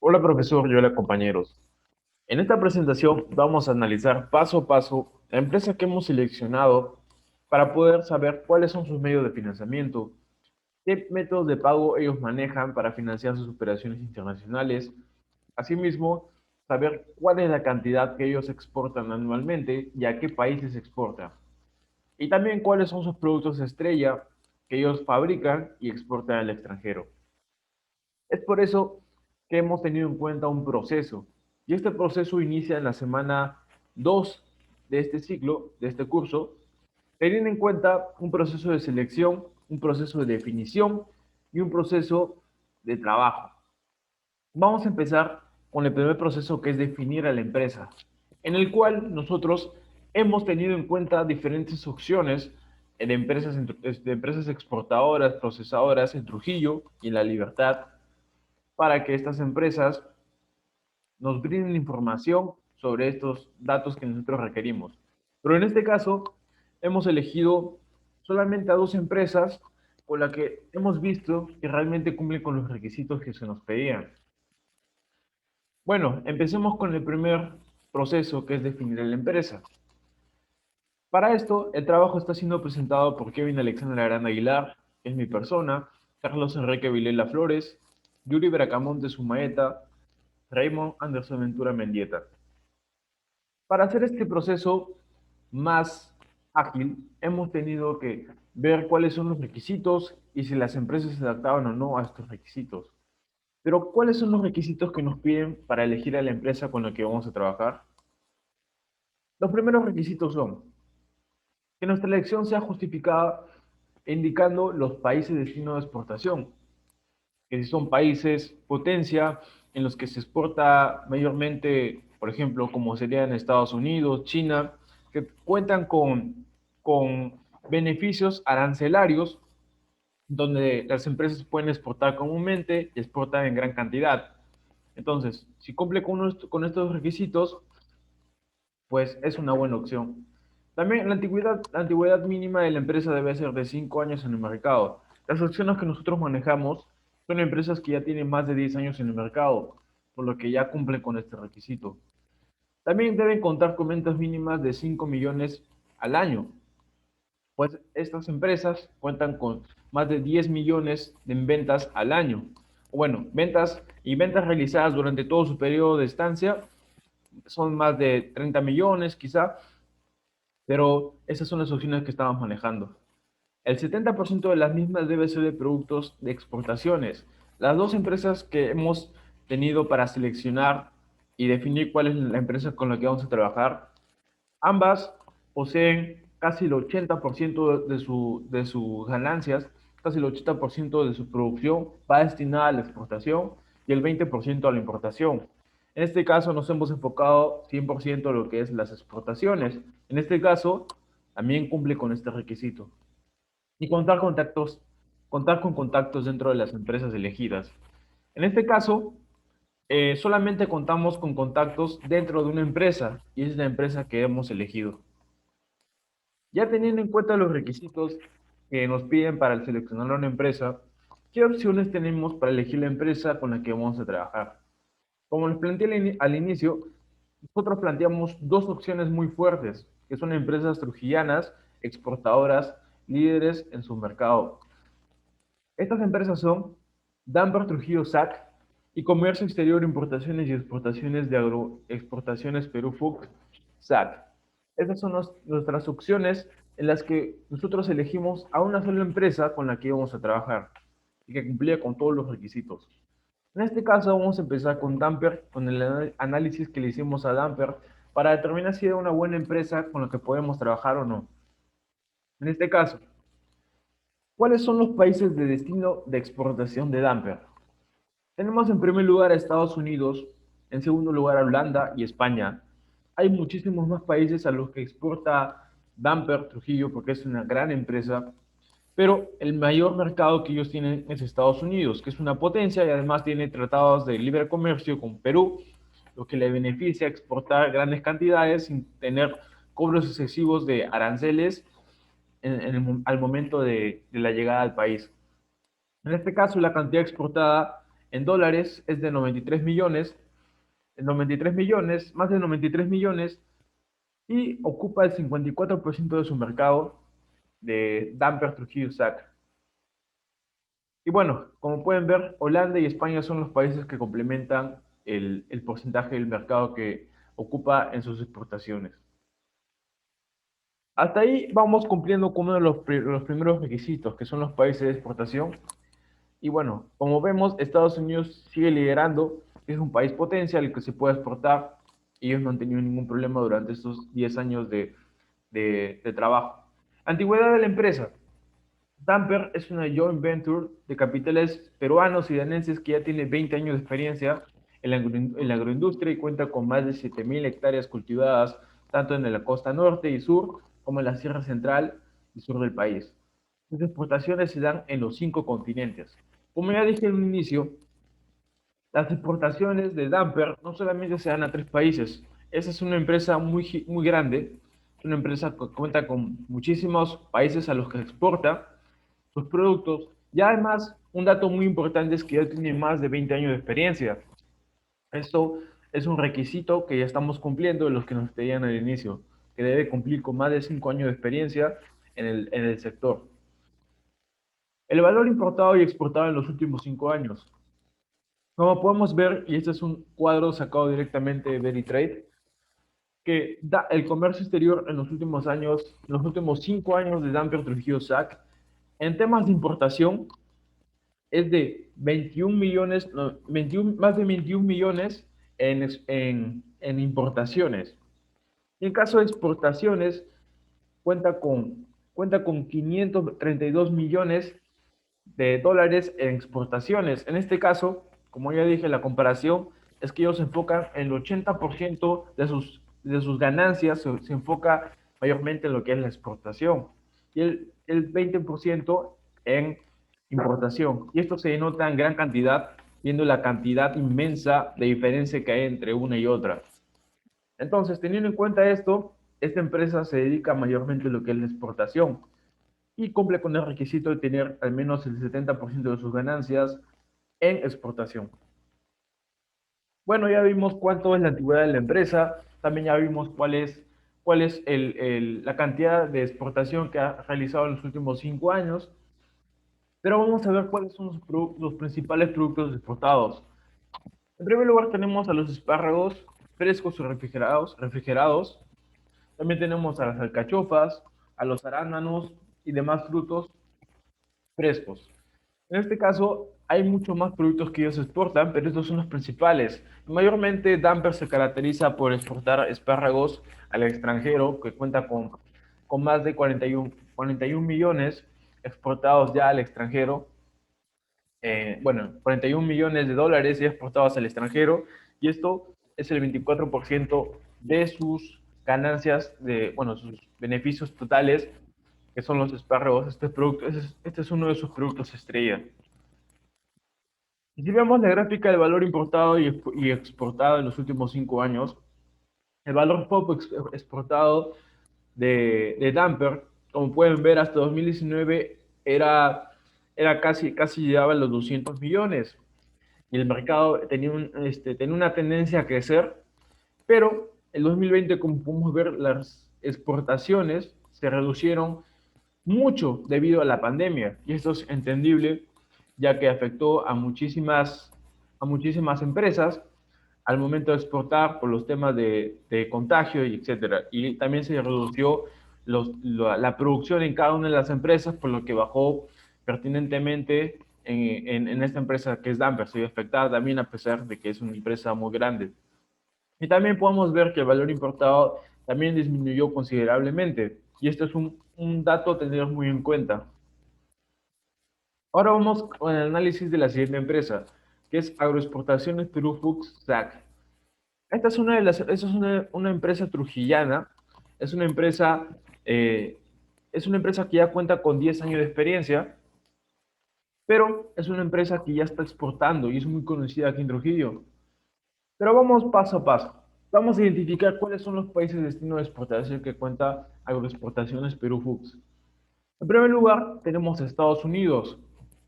Hola profesor y hola compañeros. En esta presentación vamos a analizar paso a paso la empresa que hemos seleccionado para poder saber cuáles son sus medios de financiamiento, qué métodos de pago ellos manejan para financiar sus operaciones internacionales, asimismo, saber cuál es la cantidad que ellos exportan anualmente y a qué países exportan, y también cuáles son sus productos estrella que ellos fabrican y exportan al extranjero. Es por eso que hemos tenido en cuenta un proceso, y este proceso inicia en la semana 2 de este ciclo, de este curso, teniendo en cuenta un proceso de selección, un proceso de definición y un proceso de trabajo. Vamos a empezar con el primer proceso, que es definir a la empresa, en el cual nosotros hemos tenido en cuenta diferentes opciones de empresas exportadoras, procesadoras en Trujillo y en La Libertad, para que estas empresas nos brinden información sobre estos datos que nosotros requerimos. Pero en este caso, hemos elegido solamente a dos empresas con las que hemos visto que realmente cumplen con los requisitos que se nos pedían. Bueno, empecemos con el primer proceso, que es definir la empresa. Para esto, el trabajo está siendo presentado por Kevin Alexander Arana Aguilar, que es mi persona, Carlos Enrique Vilela Flores, Yuri Bracamonte Sumaeta, Raymond Anderson Ventura Mendieta. Para hacer este proceso más ágil, hemos tenido que ver cuáles son los requisitos y si las empresas se adaptaban o no a estos requisitos. Pero, ¿cuáles son los requisitos que nos piden para elegir a la empresa con la que vamos a trabajar? Los primeros requisitos son que nuestra elección sea justificada indicando los países de destino de exportación, que si son países potencia en los que se exporta mayormente, por ejemplo, como serían Estados Unidos, China, que cuentan con beneficios arancelarios donde las empresas pueden exportar comúnmente y exportan en gran cantidad. Entonces, si cumple con estos requisitos, pues es una buena opción. También la antigüedad mínima de la empresa debe ser de 5 años en el mercado. Las opciones que nosotros manejamos son empresas que ya tienen más de 10 años en el mercado, por lo que ya cumplen con este requisito. También deben contar con ventas mínimas de 5 millones al año, pues estas empresas cuentan con más de 10 millones en ventas al año. Bueno, ventas realizadas durante todo su periodo de estancia son más de 30 millones quizá, pero esas son las opciones que estamos manejando. El 70% de las mismas debe ser de productos de exportaciones. Las dos empresas que hemos tenido para seleccionar y definir cuál es la empresa con la que vamos a trabajar, ambas poseen casi el 80% de sus ganancias, casi el 80% de su producción va destinada a la exportación y el 20% a la importación. En este caso nos hemos enfocado 100% en lo que es las exportaciones. En este caso también cumple con este requisito. Y contar con contactos dentro de las empresas elegidas. En este caso, solamente contamos con contactos dentro de una empresa, y es la empresa que hemos elegido. Ya teniendo en cuenta los requisitos que nos piden para seleccionar una empresa, ¿qué opciones tenemos para elegir la empresa con la que vamos a trabajar? Como les planteé al inicio, nosotros planteamos dos opciones muy fuertes, que son empresas trujillanas, exportadoras, líderes en su mercado. Estas empresas son Danber Trujillo SAC y Comercio Exterior, Importaciones y Exportaciones de Agroexportaciones Perú FUC SAC. Estas son nuestras opciones en las que nosotros elegimos a una sola empresa con la que íbamos a trabajar y que cumplía con todos los requisitos. En este caso vamos a empezar con Damper, con el análisis que le hicimos a Damper para determinar si era una buena empresa con la que podemos trabajar o no. En este caso, ¿cuáles son los países de destino de exportación de Damper? Tenemos en primer lugar a Estados Unidos, en segundo lugar a Holanda y España. Hay muchísimos más países a los que exporta Damper Trujillo porque es una gran empresa, pero el mayor mercado que ellos tienen es Estados Unidos, que es una potencia y además tiene tratados de libre comercio con Perú, lo que le beneficia exportar grandes cantidades sin tener cobros excesivos de aranceles al momento de la llegada al país. En este caso, la cantidad exportada En dólares es de 93 millones, más de 93 millones, y ocupa el 54% de su mercado de Damper Trujillo SAC. Y bueno, como pueden ver, Holanda y España son los países que complementan el porcentaje del mercado que ocupa en sus exportaciones. Hasta ahí vamos cumpliendo con uno de los primeros requisitos, que son los países de exportación. Y bueno, como vemos, Estados Unidos sigue liderando, es un país potencia al que se puede exportar, y ellos no han tenido ningún problema durante estos 10 años de trabajo. Antigüedad de la empresa. Damper es una joint venture de capitales peruanos y daneses que ya tiene 20 años de experiencia en la agroindustria y cuenta con más de 7.000 hectáreas cultivadas, tanto en la costa norte y sur como en la sierra central y sur del país. Sus exportaciones se dan en los 5 continentes. Como ya dije en un inicio, las exportaciones de Damper no solamente se dan a 3 países. Esa es una empresa muy grande, es una empresa que cuenta con muchísimos países a los que exporta sus productos. Y además, un dato muy importante es que ya tiene más de 20 años de experiencia. Esto es un requisito que ya estamos cumpliendo de los que nos pedían al inicio, que debe cumplir con más de 5 años de experiencia en el sector. El valor importado y exportado en los últimos 5 años. Como podemos ver, y este es un cuadro sacado directamente de Veritrade, que da el comercio exterior en los últimos años, en los últimos 5 años de Damper Trujillo SAC, en temas de importación, es de 21 millones, no, 21, más de 21 millones en importaciones. Y en caso de exportaciones, cuenta con 532 millones de dólares en exportaciones. En este caso, como ya dije, la comparación es que ellos se enfocan en el 80% de sus ganancias, se enfoca mayormente en lo que es la exportación y el 20% en importación. Y esto se denota en gran cantidad, viendo la cantidad inmensa de diferencia que hay entre una y otra. Entonces, teniendo en cuenta esto, esta empresa se dedica mayormente a lo que es la exportación y cumple con el requisito de tener al menos el 70% de sus ganancias en exportación. Bueno, ya vimos cuánto es la antigüedad de la empresa, también ya vimos cuál es la cantidad de exportación que ha realizado en los últimos 5 años, pero vamos a ver cuáles son los principales productos exportados. En primer lugar tenemos a los espárragos frescos o refrigerados. También tenemos a las alcachofas, a los arándanos y demás frutos frescos. En este caso, hay muchos más productos que ellos exportan, pero estos son los principales. Mayormente, Damper se caracteriza por exportar espárragos al extranjero, que cuenta con más de 41 millones exportados ya al extranjero. Bueno, 41 millones de dólares ya exportados al extranjero, y esto es el 24% de sus ganancias, bueno, sus beneficios totales, que son los espárragos. Este es uno de sus productos estrella. Y si vemos la gráfica del valor importado y exportado en los últimos 5 años, el valor FOB exportado de Damper, como pueden ver, hasta 2019 era casi llegaba a los 200 millones. Y el mercado tenía una tendencia a crecer, pero el 2020, como podemos ver, las exportaciones se reducieron mucho debido a la pandemia, y esto es entendible, ya que afectó a muchísimas empresas al momento de exportar por los temas de contagio y etcétera. Y también se redució la producción en cada una de las empresas, por lo que bajó pertinentemente en esta empresa que es Damper. Se vio afectada también, a pesar de que es una empresa muy grande. Y también podemos ver que el valor importado también disminuyó considerablemente. Y esto es un dato a tener muy en cuenta. Ahora vamos con el análisis de la siguiente empresa, que es Agroexportaciones Perú Foods SAC. Esta es una empresa trujillana, es una empresa, eh, es una empresa que ya cuenta con 10 años de experiencia, pero es una empresa que ya está exportando y es muy conocida aquí en Trujillo. Pero vamos paso a paso. Vamos a identificar cuáles son los países de destino de exportación que cuenta Agroexportaciones Perú Foods. En primer lugar, tenemos Estados Unidos.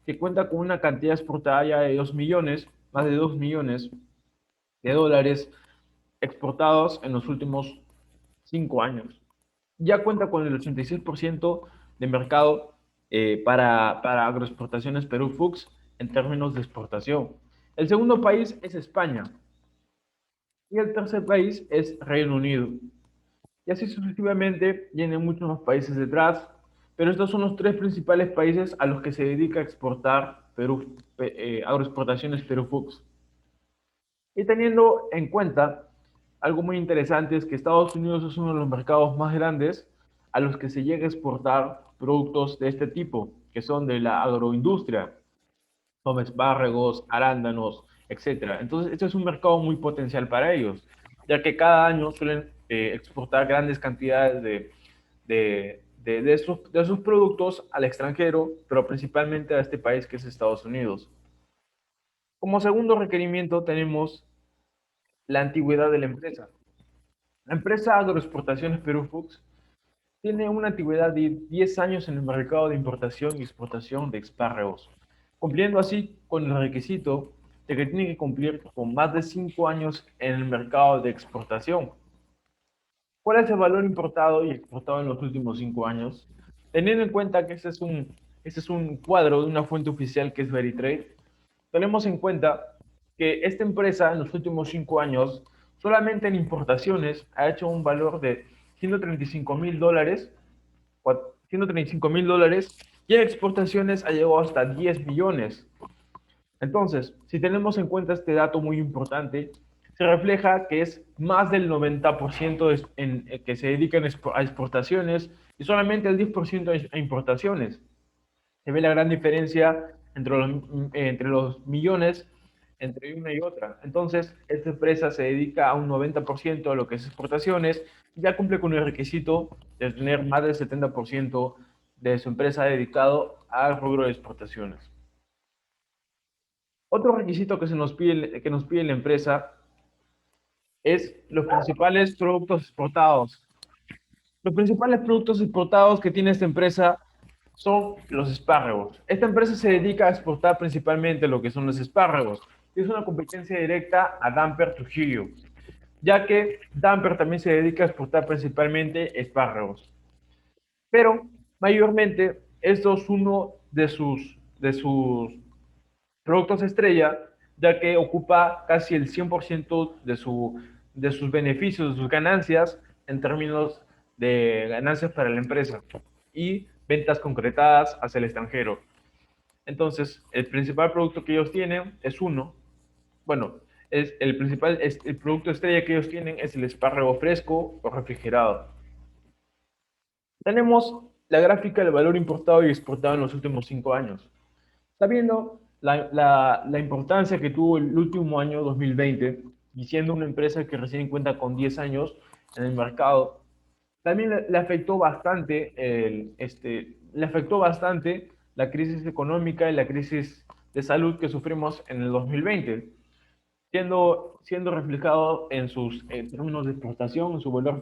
que cuenta con una cantidad exportada ya de 2 millones, más de 2 millones de dólares exportados en los últimos 5 años. Ya cuenta con el 86% de mercado para agroexportaciones Perú Foods en términos de exportación. El segundo país es España y el tercer país es Reino Unido. Y así sucesivamente vienen muchos más países detrás, pero estos son los tres principales países a los que se dedica a exportar Perú, agroexportaciones Perú Foods. Y teniendo en cuenta algo muy interesante es que Estados Unidos es uno de los mercados más grandes a los que se llega a exportar productos de este tipo, que son de la agroindustria, como espárragos, arándanos, etcétera. Entonces, este es un mercado muy potencial para ellos, ya que cada año suelen exportar grandes cantidades de sus productos al extranjero, pero principalmente a este país que es Estados Unidos. Como segundo requerimiento tenemos la antigüedad de la empresa. La empresa Agroexportaciones Perú Foods tiene una antigüedad de 10 años en el mercado de importación y exportación de espárragos, cumpliendo así con el requisito de que tiene que cumplir con más de 5 años en el mercado de exportación. ¿Cuál es el valor importado y exportado en los últimos 5 años? Teniendo en cuenta que este es un cuadro de una fuente oficial que es Veritrade, tenemos en cuenta que esta empresa en los últimos 5 años, solamente en importaciones, ha hecho un valor de $135.000, $135.000, y en exportaciones ha llegado hasta 10 millones. Entonces, si tenemos en cuenta este dato muy importante, se refleja que es más del 90% que se dedican a exportaciones y solamente el 10% a importaciones. Se ve la gran diferencia entre los millones entre una y otra. Entonces, esta empresa se dedica a un 90% a lo que es exportaciones y ya cumple con el requisito de tener más del 70% de su empresa dedicado al rubro de exportaciones. Otro requisito que nos pide la empresa es los principales productos exportados. Los principales productos exportados que tiene esta empresa son los espárragos. Esta empresa se dedica a exportar principalmente lo que son los espárragos. Es una competencia directa a Damper Trujillo, ya que Damper también se dedica a exportar principalmente espárragos. Pero mayormente esto es uno de sus productos estrella, ya que ocupa casi el 100% de sus beneficios, de sus ganancias en términos de ganancias para la empresa y ventas concretadas hacia el extranjero. Entonces, el principal producto que ellos tienen es bueno, el producto estrella que ellos tienen es el espárrago fresco o refrigerado. Tenemos la gráfica del valor importado y exportado en los últimos 5 años. Está viendo la importancia que tuvo el último año 2020 y siendo una empresa que recién cuenta con 10 años en el mercado, también le afectó bastante le afectó bastante la crisis económica y la crisis de salud que sufrimos en el 2020, siendo reflejado en sus términos de exportación, en su valor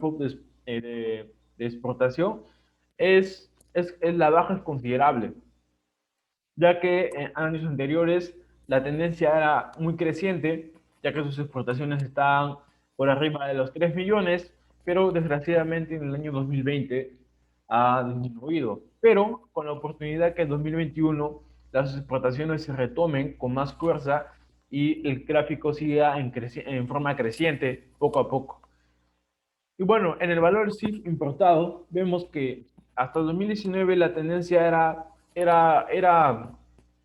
de exportación, la baja es considerable, ya que en años anteriores la tendencia era muy creciente, ya que sus exportaciones estaban por arriba de los 3 millones, pero desgraciadamente en el año 2020 ha disminuido. Pero con la oportunidad que en 2021 las exportaciones se retomen con más fuerza y el gráfico siga en forma creciente poco a poco. Y bueno, en el valor CIF importado, vemos que hasta 2019 la tendencia era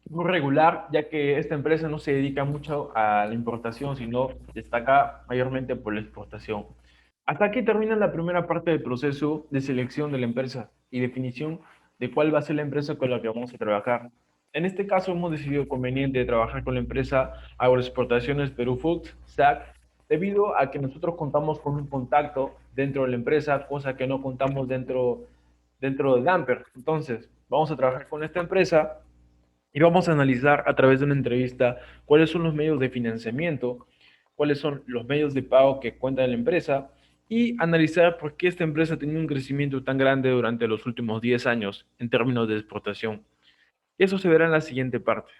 muy regular, ya que esta empresa no se dedica mucho a la importación, sino destaca mayormente por la exportación. Hasta aquí termina la primera parte del proceso de selección de la empresa y definición de cuál va a ser la empresa con la que vamos a trabajar. En este caso hemos decidido conveniente trabajar con la empresa Agroexportaciones Perú Foods, SAC, debido a que nosotros contamos con un contacto dentro de la empresa, cosa que no contamos dentro de Damper. Entonces, vamos a trabajar con esta empresa y vamos a analizar a través de una entrevista cuáles son los medios de financiamiento, cuáles son los medios de pago que cuenta la empresa y analizar por qué esta empresa ha tenido un crecimiento tan grande durante los últimos 10 años en términos de exportación. Y eso se verá en la siguiente parte.